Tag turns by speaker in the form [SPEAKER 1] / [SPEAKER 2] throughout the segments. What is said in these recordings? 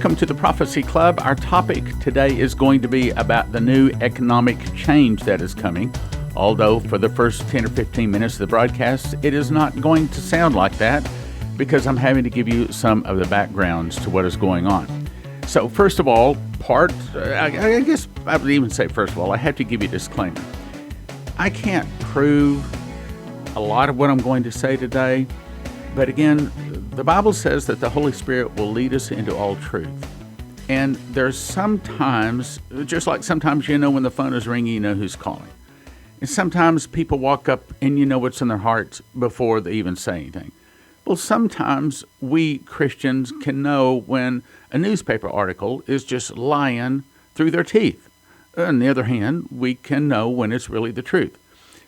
[SPEAKER 1] Welcome to the Prophecy Club. Our topic today is going to be about the new economic change that is coming. Although for the first 10 or 15 minutes of the broadcast, it is not going to sound like that because I'm having to give you some of the backgrounds to what is going on. So first of all, I guess I would even say first of all, I have to give you a disclaimer. I can't prove a lot of what I'm going to say today, but again, the Bible says that the Holy Spirit will lead us into all truth. And there's sometimes, just like sometimes you know when the phone is ringing, you know who's calling. And sometimes people walk up and you know what's in their hearts before they even say anything. Well, sometimes we Christians can know when a newspaper article is just lying through their teeth. On the other hand, we can know when it's really the truth.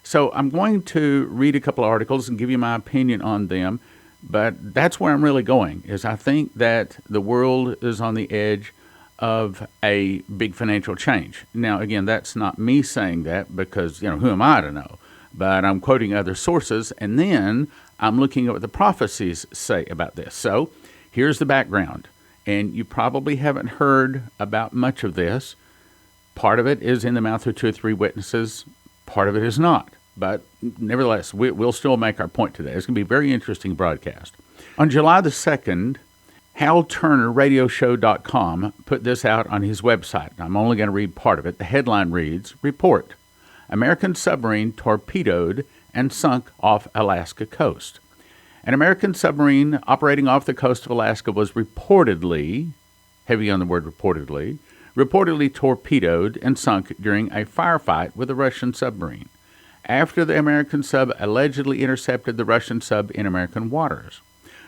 [SPEAKER 1] So I'm going to read a couple of articles and give you my opinion on them. But that's where I'm really going, is I think that the world is on the edge of a big financial change. Now, again, that's not me saying that because, who am I to know? But I'm quoting other sources, and then I'm looking at what the prophecies say about this. So here's the background, and you probably haven't heard about much of this. Part of it is in the mouth of two or three witnesses. Part of it is not. But nevertheless, we'll still make our point today. It's going to be a very interesting broadcast. On July the 2nd, Hal Turner, radioshow.com, put this out on his website. I'm only going to read part of it. The headline reads, Report, American submarine torpedoed and sunk off Alaska coast. An American submarine operating off the coast of Alaska was reportedly, heavy on the word reportedly torpedoed and sunk during a firefight with a Russian submarine, after the American sub allegedly intercepted the Russian sub in American waters.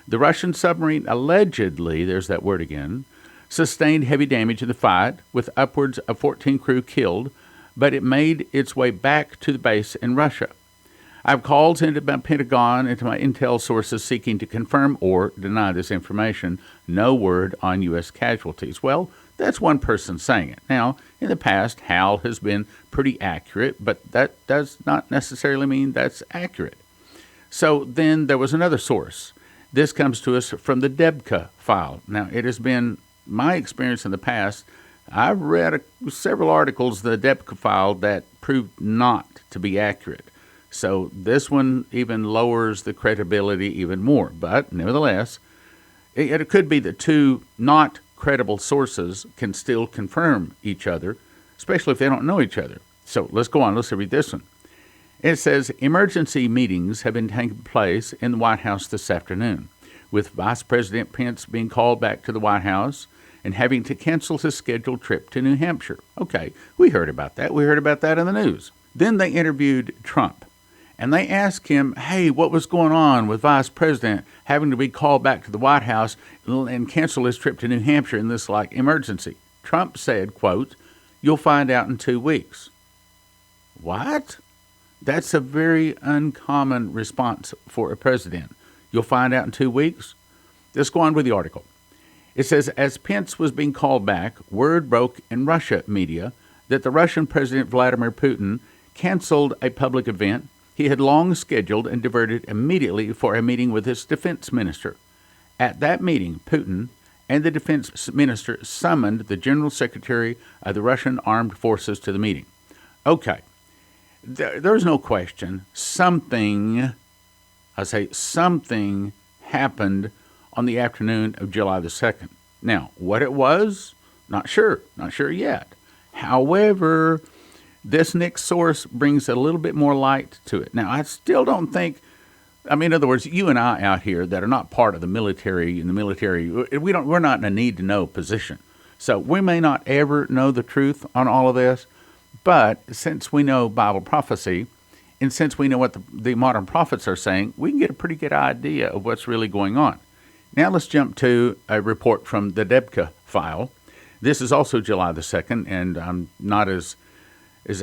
[SPEAKER 1] The Russian submarine allegedly, there's that word again, sustained heavy damage in the fight, with upwards of 14 crew killed, but it made its way back to the base in Russia. I've called into my Pentagon and to my intel sources seeking to confirm or deny this information. No word on U.S. casualties. Well, that's one person saying it. Now, in the past, Hal has been pretty accurate, but that does not necessarily mean that's accurate. So then there was another source. This comes to us from the Debka file. Now, it has been my experience in the past. I've read several articles, the Debka file, that proved not to be accurate. So this one even lowers the credibility even more. But nevertheless, it could be that two not credible sources can still confirm each other, especially if they don't know each other. So let's go on. Let's read this one. It says, emergency meetings have been taking place in the White House this afternoon, with Vice President Pence being called back to the White House and having to cancel his scheduled trip to New Hampshire. Okay, we heard about that. We heard about that in the news. Then they interviewed Trump, and they asked him, hey, what was going on with Vice President having to be called back to the White House and cancel his trip to New Hampshire in this, emergency? Trump said, quote, you'll find out in 2 weeks. What? That's a very uncommon response for a president. You'll find out in 2 weeks? Let's go on with the article. It says, as Pence was being called back, word broke in Russia media that the Russian President Vladimir Putin canceled a public event he had long scheduled and diverted immediately for a meeting with his defense minister. At that meeting, Putin and the defense minister summoned the general secretary of the Russian armed forces to the meeting. Okay, there's no question. Something happened on the afternoon of July the 2nd. Now, what it was, not sure yet. However, this next source brings a little bit more light to it. Now, I still don't think, in other words, you and I out here that are not part of the military, we're not in a need-to-know position. So we may not ever know the truth on all of this, but since we know Bible prophecy, and since we know what the modern prophets are saying, we can get a pretty good idea of what's really going on. Now let's jump to a report from the Debka file. This is also July the 2nd, and I'm not as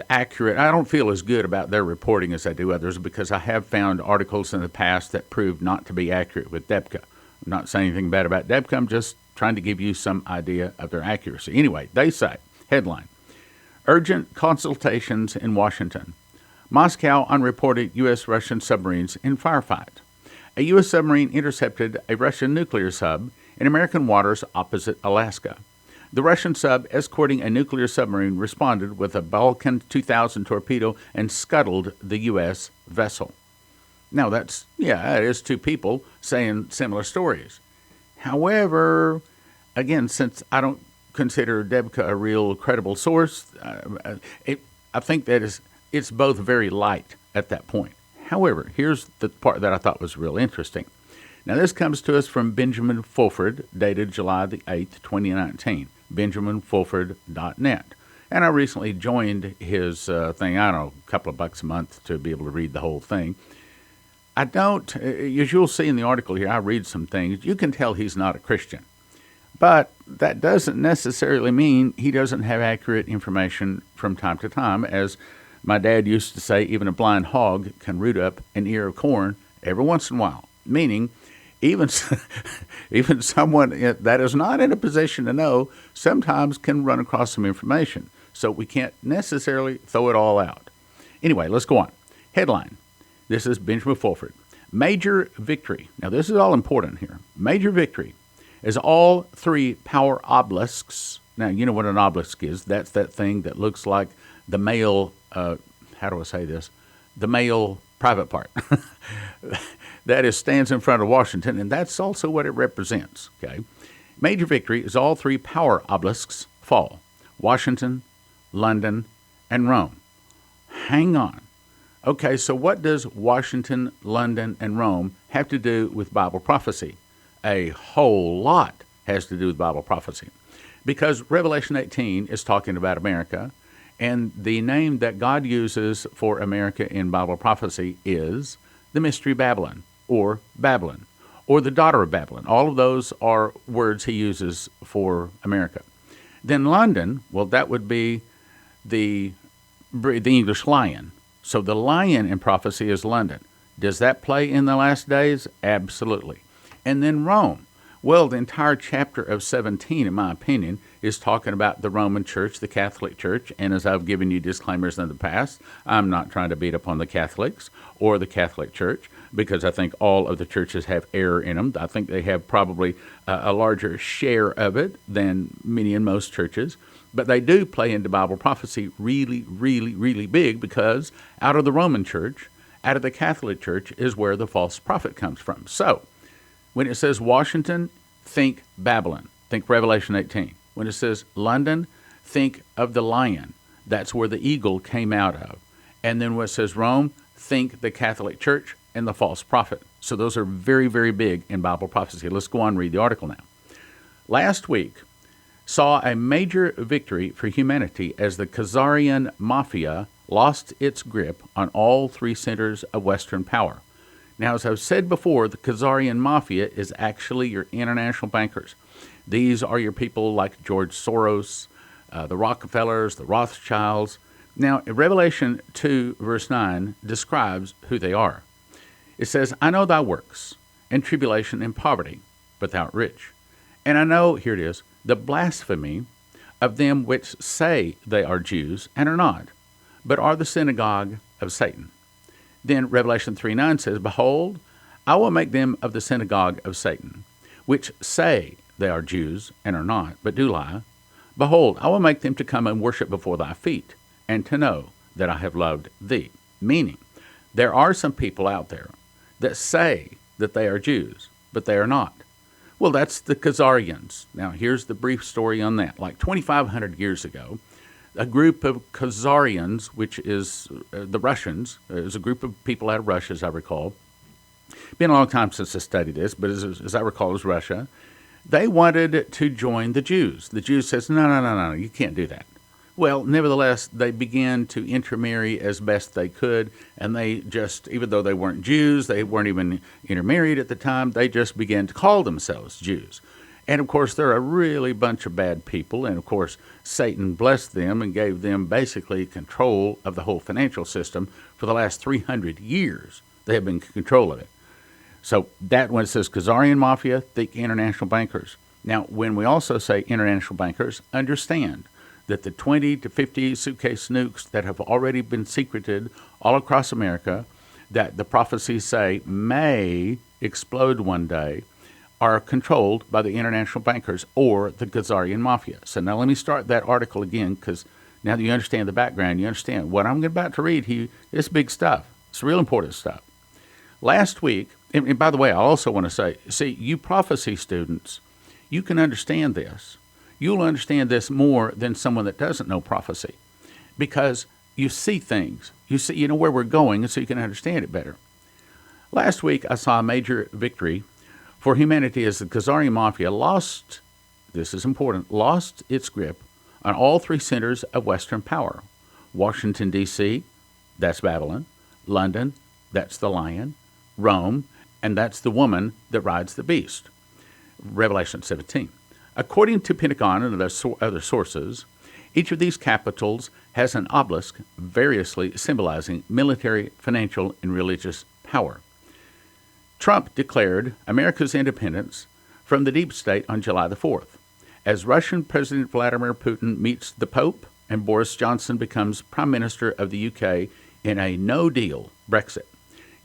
[SPEAKER 1] accurate. I don't feel as good about their reporting as I do others because I have found articles in the past that proved not to be accurate with Debka. I'm not saying anything bad about Debka. I'm just trying to give you some idea of their accuracy. Anyway, they say, headline, urgent consultations in Washington. Moscow unreported U.S.-Russian submarines in firefight. A U.S. submarine intercepted a Russian nuclear sub in American waters opposite Alaska. The Russian sub escorting a nuclear submarine responded with a Balkan 2000 torpedo and scuttled the U.S. vessel. Now, it is two people saying similar stories. However, again, since I don't consider Debka a real credible source, I think that it's both very light at that point. However, here's the part that I thought was real interesting. Now, this comes to us from Benjamin Fulford, dated July the 8th, 2019, benjaminfulford.net. And I recently joined his thing, I don't know, a couple of bucks a month to be able to read the whole thing. I don't, as you'll see in the article here, I read some things. You can tell he's not a Christian. But that doesn't necessarily mean he doesn't have accurate information from time to time. As my dad used to say, even a blind hog can root up an ear of corn every once in a while, meaning even someone that is not in a position to know sometimes can run across some information. So we can't necessarily throw it all out. Anyway, let's go on. Headline. This is Benjamin Fulford. Major victory. Now, this is all important here. Major victory is all three power obelisks. Now, you know what an obelisk is. That's that thing that looks like the male, how do I say this? The male private part. That stands in front of Washington, and that's also what it represents. Okay, major victory is all three power obelisks fall: Washington, London, and Rome. Hang on. Okay, so what does Washington, London, and Rome have to do with Bible prophecy? A whole lot has to do with Bible prophecy, because Revelation 18 is talking about America, and the name that God uses for America in Bible prophecy is the Mystery Babylon, or the daughter of Babylon. All of those are words he uses for America. Then London, well, that would be the English lion. So the lion in prophecy is London. Does that play in the last days? Absolutely. And then Rome. Well, the entire chapter of 17, in my opinion, is talking about the Roman Church, the Catholic Church. And as I've given you disclaimers in the past, I'm not trying to beat up on the Catholics or the Catholic Church, because I think all of the churches have error in them. I think they have probably a larger share of it than many and most churches. But they do play into Bible prophecy really, really, really big, because out of the Roman Church, out of the Catholic Church is where the false prophet comes from. So when it says Washington, think Babylon. Think Revelation 18. When it says London, think of the lion. That's where the eagle came out of. And then when it says Rome, think the Catholic Church and the false prophet. So those are very, very big in Bible prophecy. Let's go on and read the article now. Last week saw a major victory for humanity as the Khazarian Mafia lost its grip on all three centers of Western power. Now, as I've said before, the Khazarian Mafia is actually your international bankers. These are your people like George Soros, the Rockefellers, the Rothschilds. Now, Revelation 2, verse 9 describes who they are. It says, I know thy works, and tribulation and poverty, but thou art rich. And I know, here it is, the blasphemy of them which say they are Jews and are not, but are the synagogue of Satan. Then Revelation 3:9 says, Behold, I will make them of the synagogue of Satan, which say they are Jews and are not, but do lie. Behold, I will make them to come and worship before thy feet, and to know that I have loved thee. Meaning, there are some people out there that say that they are Jews, but they are not. Well, that's the Khazarians. Now, here's the brief story on that. Like 2,500 years ago, a group of Khazarians, which is the Russians, is a group of people out of Russia, as I recall. Been a long time since I studied this, but as I recall, it was Russia. They wanted to join the Jews. The Jews says, no, you can't do that. Well, nevertheless, they began to intermarry as best they could, and they just, even though they weren't Jews, they weren't even intermarried at the time, they just began to call themselves Jews. And, of course, they're a really bunch of bad people, and, of course, Satan blessed them and gave them basically control of the whole financial system for the last 300 years. They have been in control of it. So that when it says Khazarian Mafia, think international bankers. Now, when we also say international bankers, understand that the 20 to 50 Suitcase nukes that have already been secreted all across America, that the prophecies say may explode one day, are controlled by the international bankers or the Khazarian mafia. So now let me start that article again, because now that you understand the background, you understand what I'm about to read. It's big stuff. It's real important stuff. Last week, and by the way, I also want to say, see, you prophecy students, you can understand this. You'll understand this more than someone that doesn't know prophecy, because you see things. You know where we're going, and so you can understand it better. Last week, I saw a major victory for humanity as the Khazarian mafia lost, this is important, lost its grip on all three centers of Western power. Washington, D.C., that's Babylon. London, that's the lion. Rome, and that's the woman that rides the beast. Revelation 17. According to Pentagon and other sources, each of these capitals has an obelisk variously symbolizing military, financial, and religious power. Trump declared America's independence from the deep state on July the 4th, as Russian President Vladimir Putin meets the Pope and Boris Johnson becomes Prime Minister of the UK in a no-deal Brexit.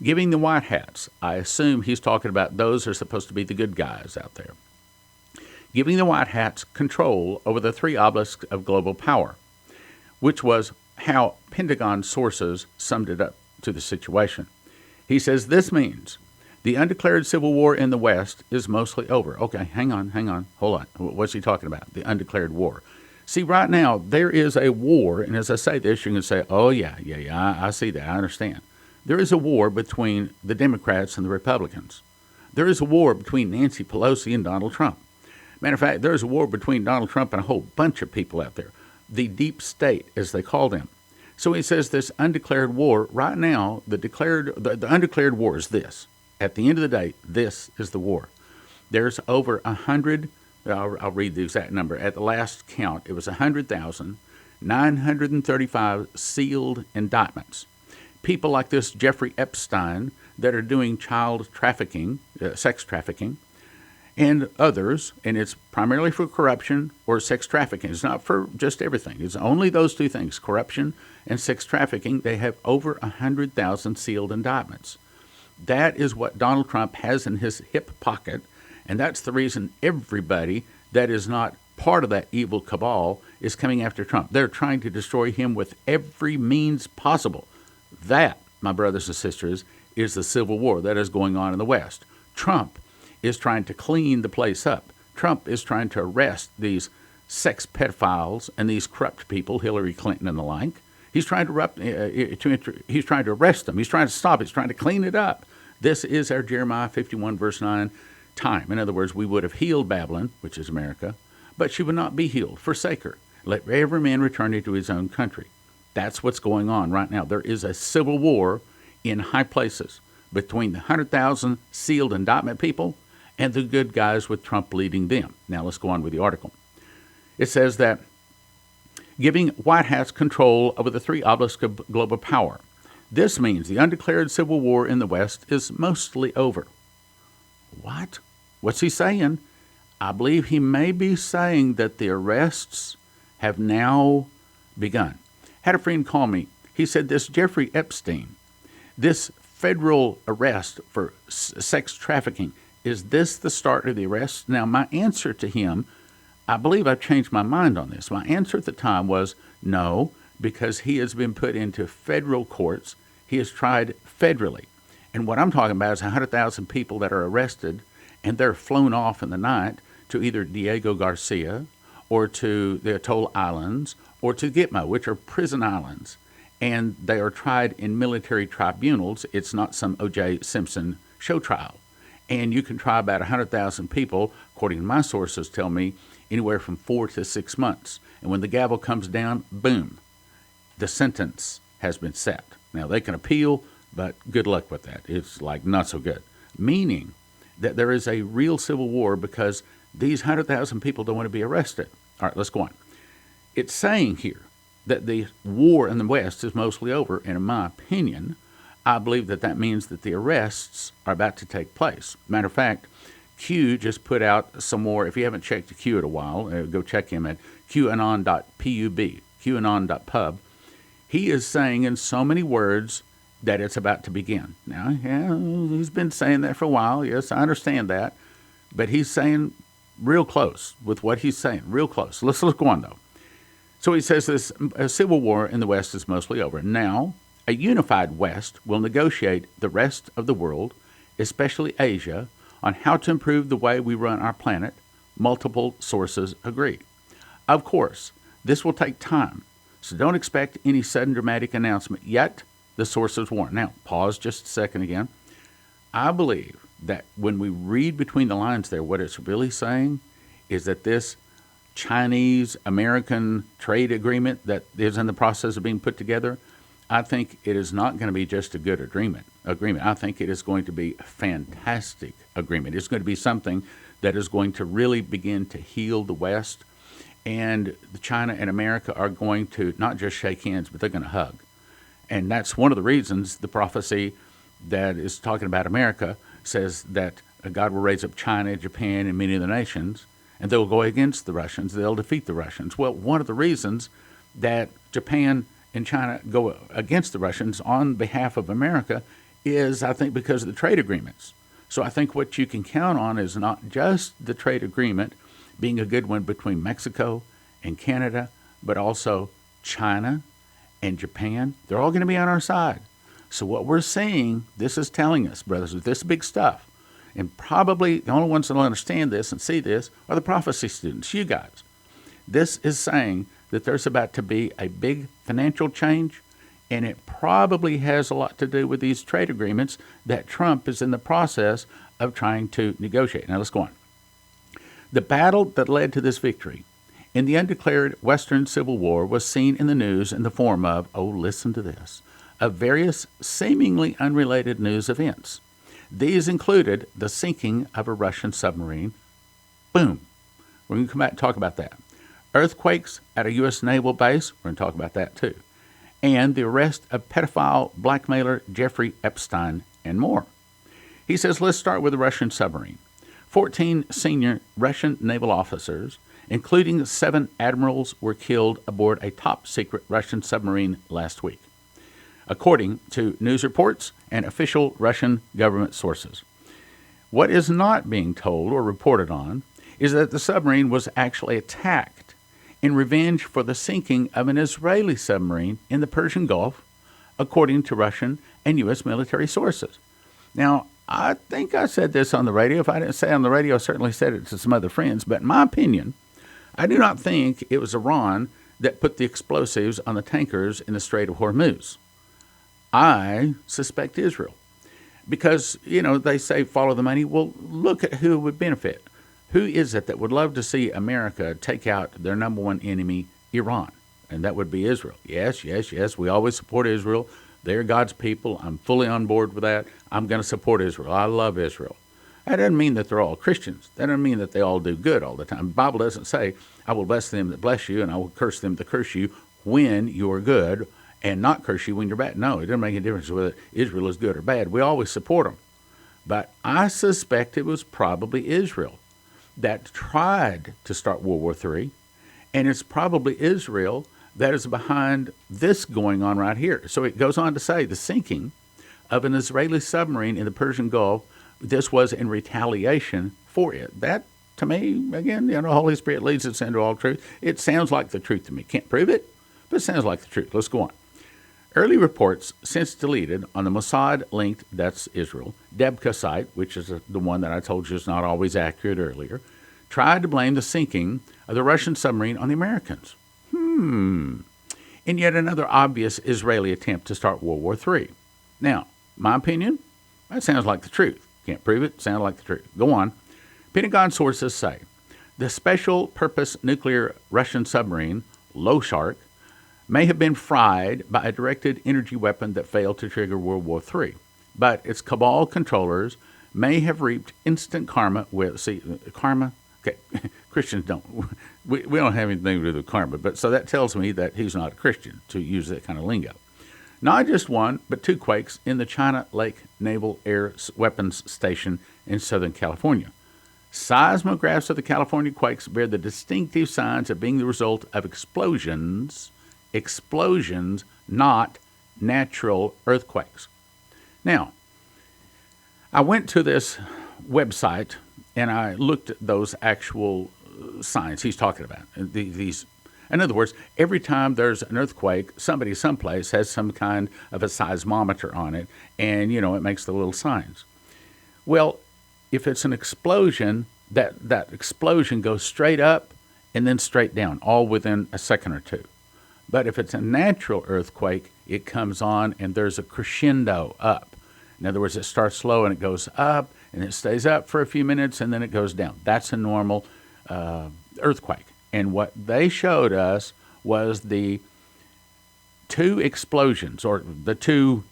[SPEAKER 1] Giving the white hats, I assume he's talking about those who are supposed to be the good guys out there, giving the white hats control over the three obelisks of global power, which was how Pentagon sources summed it up to the situation. He says this means the undeclared civil war in the West is mostly over. Okay, hang on, hold on. What's he talking about? The undeclared war. See, right now, there is a war, and as I say this, you can say, oh, yeah, I see that, I understand. There is a war between the Democrats and the Republicans. There is a war between Nancy Pelosi and Donald Trump. Matter of fact, there is a war between Donald Trump and a whole bunch of people out there, the deep state, as they call them. So he says this undeclared war, right now, the undeclared war is this. At the end of the day, this is the war. There's over 100, I'll read the exact number. At the last count, it was 100,935 sealed indictments. People like this Jeffrey Epstein that are doing child trafficking, sex trafficking, and others, and it's primarily for corruption or sex trafficking. It's not for just everything. It's only those two things, corruption and sex trafficking. They have over 100,000 sealed indictments. That is what Donald Trump has in his hip pocket, and that's the reason everybody that is not part of that evil cabal is coming after Trump. They're trying to destroy him with every means possible. That, my brothers and sisters, is the civil war that is going on in the West. Trump is trying to clean the place up. Trump is trying to arrest these sex pedophiles and these corrupt people, Hillary Clinton and the like. He's trying to arrest them. He's trying to stop it. He's trying to clean it up. This is our Jeremiah 51, verse 9 time. In other words, we would have healed Babylon, which is America, but she would not be healed. Forsake her. Let every man return into his own country. That's what's going on right now. There is a civil war in high places between the 100,000 sealed indictment people and the good guys with Trump leading them. Now let's go on with the article. It says that giving white hats control over the three obelisks of global power. This means the undeclared civil war in the West is mostly over. What? What's he saying? I believe he may be saying that the arrests have now begun. Had a friend call me. He said this Jeffrey Epstein, this federal arrest for sex trafficking, is this the start of the arrest? Now, my answer to him, I believe I've changed my mind on this. My answer at the time was no, because he has been put into federal courts. He is tried federally. And what I'm talking about is 100,000 people that are arrested, and they're flown off in the night to either Diego Garcia or to the Atoll Islands or to Gitmo, which are prison islands. And they are tried in military tribunals. It's not some O.J. Simpson show trial. And you can try about 100,000 people, according to my sources tell me, anywhere from 4 to 6 months. And when the gavel comes down, boom, the sentence has been set. Now, they can appeal, but good luck with that. It's like not so good. Meaning that there is a real civil war because these 100,000 people don't want to be arrested. All right, let's go on. It's saying here that the war in the West is mostly over, and in my opinion, I believe that that means that the arrests are about to take place. Matter of fact, Q just put out some more. If you haven't checked Q in a while, go check him at qanon.pub, qanon.pub. He is saying in so many words that it's about to begin. Now, yeah, he's been saying that for a while. Yes, I understand that. but he's saying real close with what he's saying, real close. Let's go on, though. So he says this civil war in the West is mostly over. Now, a unified West will negotiate the rest of the world, especially Asia, on how to improve the way we run our planet. Multiple sources agree. Of course, this will take time, so don't expect any sudden dramatic announcement yet, the sources warn. Now, pause just a second again. I believe that when we read between the lines there, what it's really saying is that this Chinese-American trade agreement that is in the process of being put together, I think it is not going to be just a good agreement. I think it is going to be a fantastic agreement. It's going to be something that is going to really begin to heal the West, and China and America are going to not just shake hands, but they're going to hug. And that's one of the reasons the prophecy that is talking about America says that God will raise up China, Japan, and many of the nations, and they'll go against the Russians. They'll defeat the Russians. Well, one of the reasons that Japan and China go against the Russians on behalf of America is, I think, because of the trade agreements. So I think what you can count on is not just the trade agreement being a good one between Mexico and Canada, but also China and Japan. They're all going to be on our side. So what we're seeing, this is telling us, brothers, with this big stuff, and probably the only ones that will understand this and see this are the prophecy students, you guys. This is saying that there's about to be a big financial change, and it probably has a lot to do with these trade agreements that Trump is in the process of trying to negotiate. Now let's go on. The battle that led to this victory in the undeclared Western Civil War was seen in the news in the form of, oh, listen to this, of various seemingly unrelated news events. These included the sinking of a Russian submarine. Boom. We're going to come back and talk about that. Earthquakes at a U.S. naval base. We're going to talk about that too. And the arrest of pedophile blackmailer Jeffrey Epstein and more. He says, let's start with the Russian submarine. 14 senior Russian naval officers, including 7 admirals, were killed aboard a top-secret Russian submarine last week, according to news reports and official Russian government sources. What is not being told or reported on is that the submarine was actually attacked in revenge for the sinking of an Israeli submarine in the Persian Gulf, according to Russian and U.S. military sources. Now, I think I said this on the radio. If I didn't say it on the radio, I certainly said it to some other friends. But in my opinion, I do not think it was Iran that put the explosives on the tankers in the Strait of Hormuz. I suspect Israel. Because, they say follow the money. Well, look at who would benefit. Who is it that would love to see America take out their number one enemy, Iran? And that would be Israel. Yes. We always support Israel. They're God's people. I'm fully on board with that. I'm going to support Israel. I love Israel. That doesn't mean that they're all Christians. That doesn't mean that they all do good all the time. The Bible doesn't say, I will bless them that bless you, and I will curse them that curse you when you are good, and not curse you when you're bad. No, it doesn't make a difference whether Israel is good or bad. We always support them. But I suspect it was probably Israel that tried to start World War III, and it's probably Israel that is behind this going on right here. So it goes on to say the sinking of an Israeli submarine in the Persian Gulf, this was in retaliation for it. That, to me, again, the Holy Spirit leads us into all truth. It sounds like the truth to me. Can't prove it, but it sounds like the truth. Let's go on. Early reports, since deleted, on the Mossad-linked, that's Israel, Debka site, which is the one that I told you is not always accurate earlier, tried to blame the sinking of the Russian submarine on the Americans. In yet another obvious Israeli attempt to start World War III. Now, my opinion, that sounds like the truth. Can't prove it, sounds like the truth. Go on. Pentagon sources say the special-purpose nuclear Russian submarine, Loshark, may have been fried by a directed energy weapon that failed to trigger World War III. But its cabal controllers may have reaped instant karma with, karma? Okay, Christians don't, we don't have anything to do with karma, but so that tells me that he's not a Christian, to use that kind of lingo. Not just one, but 2 quakes in the China Lake Naval Air Weapons Station in Southern California. Seismographs of the California quakes bear the distinctive signs of being the result of explosions, not natural earthquakes. Now, I went to this website, And I looked at those actual signs he's talking about. These, in other words, every time there's an earthquake, somebody someplace has some kind of a seismometer on it, and it makes the little signs. Well, if it's an explosion, that explosion goes straight up and then straight down, all within a second or two. But if it's a natural earthquake, it comes on and there's a crescendo up. In other words, it starts slow and it goes up, and it stays up for a few minutes, and then it goes down. That's a normal earthquake. And what they showed us was the two explosions, or the two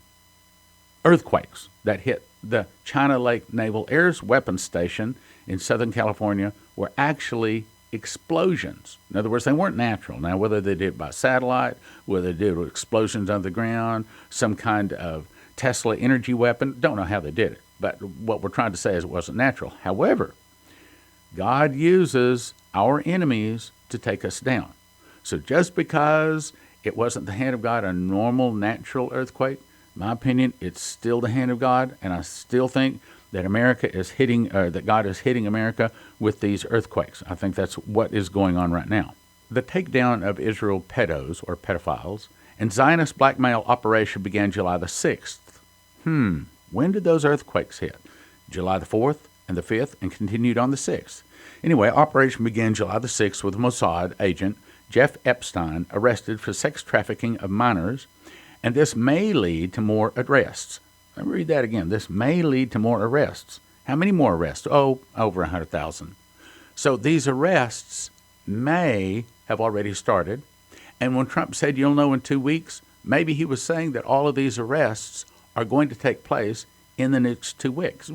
[SPEAKER 1] earthquakes that hit the China Lake Naval Air Weapons Station in Southern California were actually explosions. In other words, they weren't natural. Now, whether they did it by satellite, whether they did it with explosions on the ground, some kind of Tesla energy weapon, don't know how they did it. But what we're trying to say is it wasn't natural. However, God uses our enemies to take us down. So just because it wasn't the hand of God, a normal natural earthquake, in my opinion, it's still the hand of God, and I still think that America is hitting, that God is hitting America with these earthquakes. I think that's what is going on right now. The takedown of Israel pedos, or pedophiles, and Zionist blackmail operation began July the 6th. When did those earthquakes hit? July the 4th and the 5th, and continued on the 6th. Anyway, operation began July the 6th with Mossad agent Jeff Epstein arrested for sex trafficking of minors, and this may lead to more arrests. Let me read that again. This may lead to more arrests. How many more arrests? Oh, over 100,000. So these arrests may have already started. And when Trump said you'll know in 2 weeks, maybe he was saying that all of these arrests are going to take place in the next 2 weeks.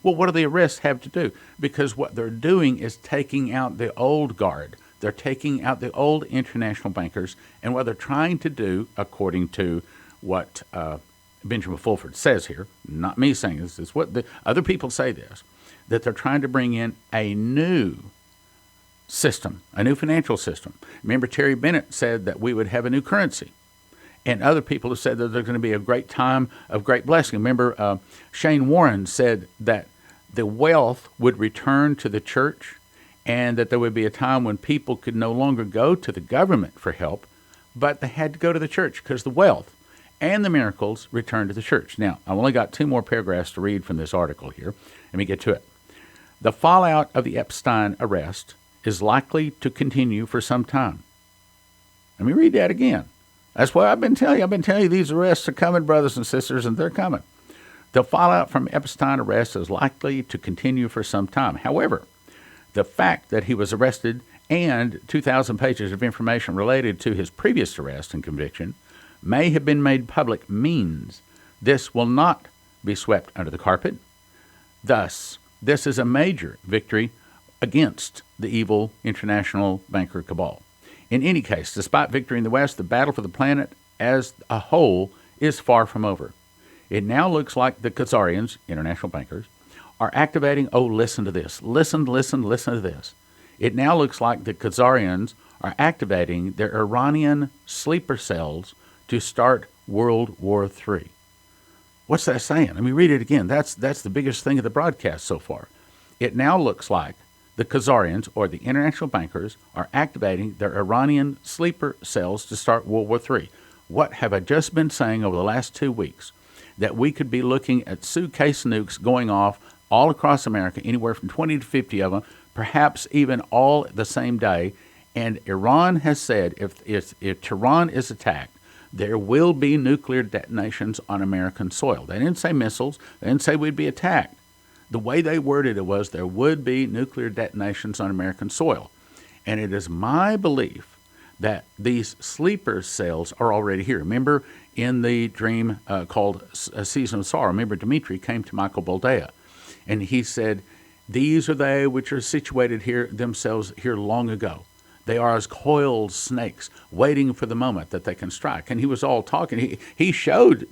[SPEAKER 1] Well, what do the arrests have to do? Because what they're doing is taking out the old guard. They're taking out the old international bankers. And what they're trying to do, according to what Benjamin Fulford says here, not me saying this, is what the other people say this, that they're trying to bring in a new system, a new financial system. Remember, Terry Bennett said that we would have a new currency. And other people have said that there's going to be a great time of great blessing. Remember, Shane Warren said that the wealth would return to the church, and that there would be a time when people could no longer go to the government for help, but they had to go to the church because the wealth and the miracles returned to the church. Now, I've only got 2 more paragraphs to read from this article here. Let me get to it. The fallout of the Epstein arrest is likely to continue for some time. Let me read that again. That's why I've been telling you these arrests are coming, brothers and sisters, and they're coming. The fallout from Epstein arrest is likely to continue for some time. However, the fact that he was arrested and 2,000 pages of information related to his previous arrest and conviction may have been made public means this will not be swept under the carpet. Thus, this is a major victory against the evil international banker cabal. In any case, despite victory in the West, the battle for the planet as a whole is far from over. It now looks like the Khazarians, international bankers, are activating, listen to this, listen to this. It now looks like the Khazarians are activating their Iranian sleeper cells to start World War III. What's that saying? Let me read it again. That's the biggest thing of the broadcast so far. It now looks like the Khazarians, or the international bankers, are activating their Iranian sleeper cells to start World War III. What have I just been saying over the last 2 weeks? That we could be looking at Suitcase nukes going off all across America, anywhere from 20 to 50 of them, perhaps even all the same day. And Iran has said if Tehran is attacked, there will be nuclear detonations on American soil. They didn't say missiles. They didn't say we'd be attacked. The way they worded it was there would be nuclear detonations on American soil. And it is my belief that these sleeper cells are already here. Remember in the dream called A Season of Sorrow, remember Dmitri came to Michael Boldea, and he said, these are they which are situated here themselves here long ago. They are as coiled snakes waiting for the moment that they can strike. And he was all talking. He showed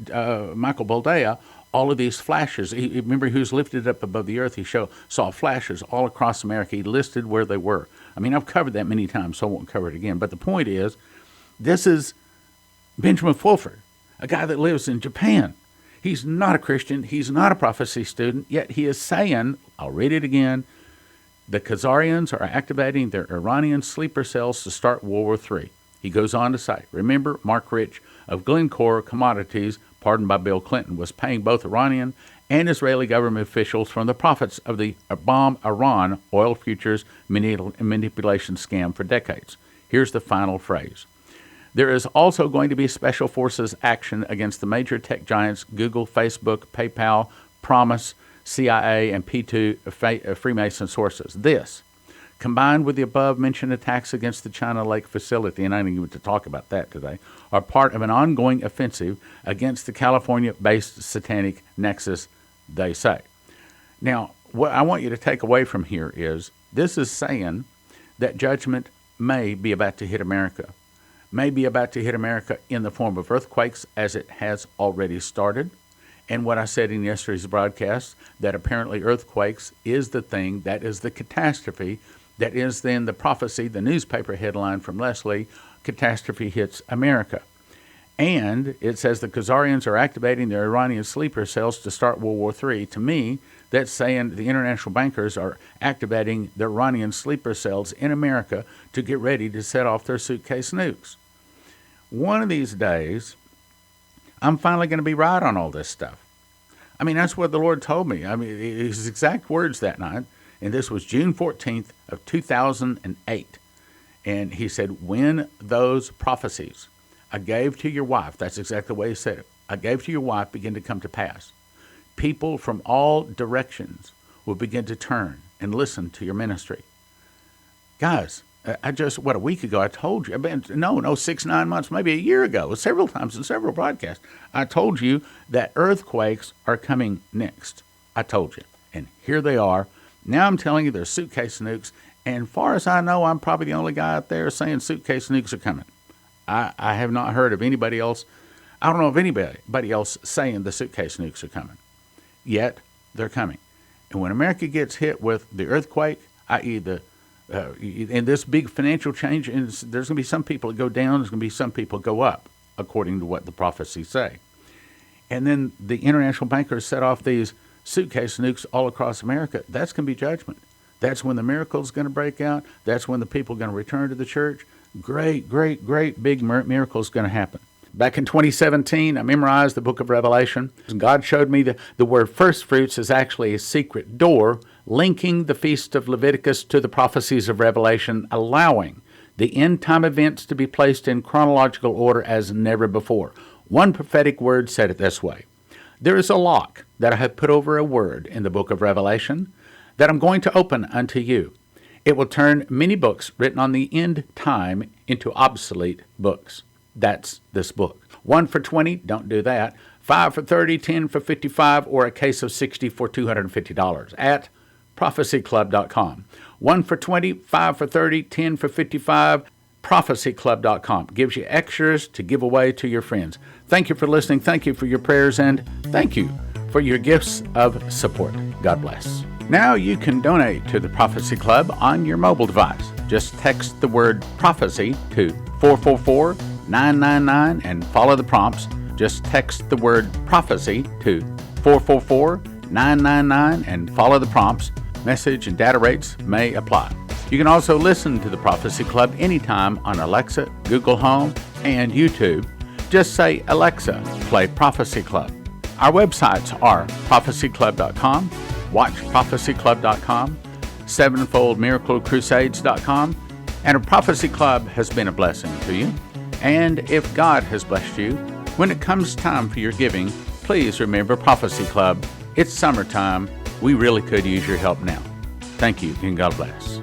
[SPEAKER 1] Michael Boldea all of these flashes. Remember, he was lifted up above the earth. He saw flashes all across America. He listed where they were. I mean, I've covered that many times, so I won't cover it again. But the point is, this is Benjamin Fulford, a guy that lives in Japan. He's not a Christian. He's not a prophecy student, yet he is saying, I'll read it again, The Khazarians are activating their Iranian sleeper cells to start World War III. He goes on to say, remember, Mark Rich of Glencore Commodities, pardoned by Bill Clinton, was paying both Iranian and Israeli government officials from the profits of the bomb Iran oil futures manipulation scam for decades. Here's the final phrase. There is also going to be special forces action against the major tech giants Google, Facebook, PayPal, Promise, CIA, and P2 Freemason sources. This, combined with the above-mentioned attacks against the China Lake facility, and I didn't even get to talk about that today, are part of an ongoing offensive against the California-based satanic nexus, they say. Now, what I want you to take away from here is this is saying that judgment may be about to hit America, may be about to hit America in the form of earthquakes, as it has already started. And what I said in yesterday's broadcast, that apparently earthquakes is the thing, that is the catastrophe, that is then the prophecy, the newspaper headline from Leslie, catastrophe hits America. And it says the Khazarians are activating their Iranian sleeper cells to start World War III. To me, that's saying the international bankers are activating their Iranian sleeper cells in America to get ready to set off their suitcase nukes. One of these days, I'm finally going to be right on all this stuff. I mean, that's what the Lord told me. I mean, his exact words that night, and this was June 14th of 2008. And he said, when those prophecies I gave to your wife, that's exactly the way he said it, I gave to your wife begin to come to pass, people from all directions will begin to turn and listen to your ministry. Guys, I just, a week ago, I told you, 6-9 months, maybe a year ago, several times in several broadcasts, I told you that earthquakes are coming next. I told you. And here they are. Now I'm telling you there's suitcase nukes. And far as I know, I'm probably the only guy out there saying suitcase nukes are coming. I have not heard of anybody else. I don't know of anybody else saying the suitcase nukes are coming. Yet, they're coming. And when America gets hit with the earthquake, i.e. in this big financial change, and there's going to be some people that go down, there's going to be some people that go up, according to what the prophecies say. And then the international bankers set off these suitcase nukes all across America. That's going to be judgment. That's when the miracle's going to break out. That's when the people are going to return to the church. Great big miracle's going to happen. Back in 2017, I memorized the book of Revelation. God showed me the word first fruits is actually a secret door linking the feast of Leviticus to the prophecies of Revelation, allowing the end-time events to be placed in chronological order as never before. One prophetic word said it this way. There is a lock that I have put over a word in the book of Revelation that I'm going to open unto you. It will turn many books written on the end time into obsolete books. That's this book. 1 for 20, don't do that. 5 for 30, 10 for 55, or a case of 60 for $250 at prophecyclub.com. 1 for 20, 5 for 30, 10 for 55, prophecyclub.com. Gives you extras to give away to your friends. Thank you for listening. Thank you for your prayers, and thank you for your gifts of support. God bless. Now you can donate to the Prophecy Club on your mobile device. Just text the word prophecy to 444-999 and follow the prompts. Just text the word prophecy to 444-999 and follow the prompts. Message and data rates may apply. You can also listen to the Prophecy Club anytime on Alexa, Google Home, and YouTube. Just say, Alexa, play Prophecy Club. Our websites are prophecyclub.com, watchprophecyclub.com, sevenfoldmiraclecrusades.com, and a Prophecy Club has been a blessing to you. And if God has blessed you, when it comes time for your giving, please remember Prophecy Club. It's summertime. We really could use your help now. Thank you, and God bless.